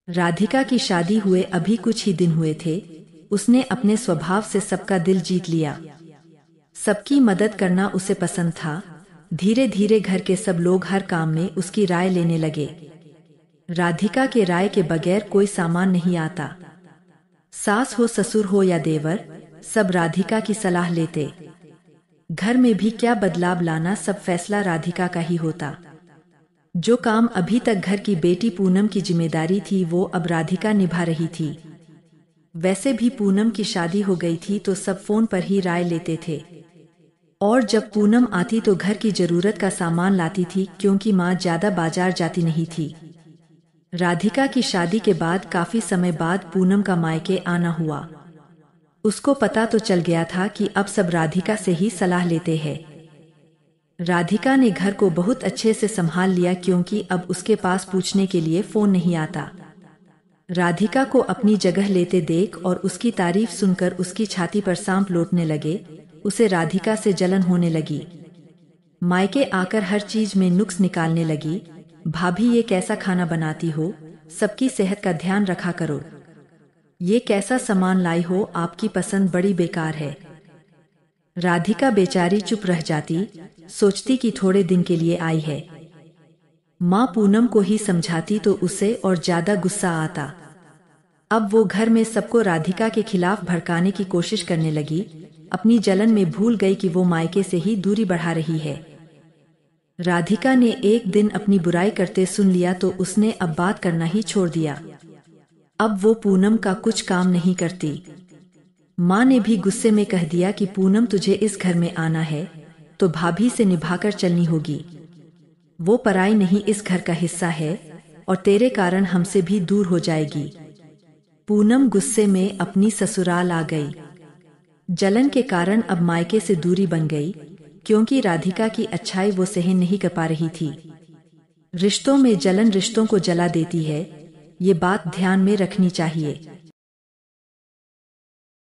राधिका की शादी हुए अभी कुछ ही दिन हुए थे। उसने अपने स्वभाव से सबका दिल जीत लिया। सबकी मदद करना उसे पसंद था। धीरे धीरे घर के सब लोग हर काम में उसकी राय लेने लगे। राधिका के राय के बगैर कोई सामान नहीं आता। सास हो, ससुर हो या देवर, सब राधिका की सलाह लेते। घर में भी क्या बदलाव लाना, सब फैसला राधिका का ही होता। जो काम अभी तक घर की बेटी पूनम की जिम्मेदारी थी वो अब राधिका निभा रही थी। वैसे भी पूनम की शादी हो गई थी तो सब फोन पर ही राय लेते थे। और जब पूनम आती तो घर की जरूरत का सामान लाती थी, क्योंकि माँ ज्यादा बाजार जाती नहीं थी। राधिका की शादी के बाद काफी समय बाद पूनम का मायके आना हुआ। उसको पता तो चल गया था कि अब सब राधिका से ही सलाह लेते हैं। राधिका ने घर को बहुत अच्छे से संभाल लिया, क्योंकि अब उसके पास पूछने के लिए फोन नहीं आता। राधिका को अपनी जगह लेते देख और उसकी तारीफ सुनकर उसकी छाती पर सांप लौटने लगे। उसे राधिका से जलन होने लगी। मायके आकर हर चीज में नुक्स निकालने लगी। भाभी ये कैसा खाना बनाती हो, सबकी सेहत का ध्यान रखा करो। ये कैसा सामान लाई हो, आपकी पसंद बड़ी बेकार है। राधिका बेचारी चुप रह जाती, सोचती कि थोड़े दिन के लिए आई है। माँ पूनम को ही समझाती तो उसे और ज्यादा गुस्सा आता। अब वो घर में सबको राधिका के खिलाफ भड़काने की कोशिश करने लगी। अपनी जलन में भूल गई कि वो मायके से ही दूरी बढ़ा रही है। राधिका ने एक दिन अपनी बुराई करते सुन लिया तो उसने अब बात करना ही छोड़ दिया। अब वो पूनम का कुछ काम नहीं करती। माँ ने भी गुस्से में कह दिया कि पूनम तुझे इस घर में आना है तो भाभी से निभाकर चलनी होगी। वो पराई नहीं, इस घर का हिस्सा है और तेरे कारण हमसे भी दूर हो जाएगी। पूनम गुस्से में अपनी ससुराल आ गई। जलन के कारण अब मायके से दूरी बन गई, क्योंकि राधिका की अच्छाई वो सहन नहीं कर पा रही थी। रिश्तों में जलन रिश्तों को जला देती है, ये बात ध्यान में रखनी चाहिए।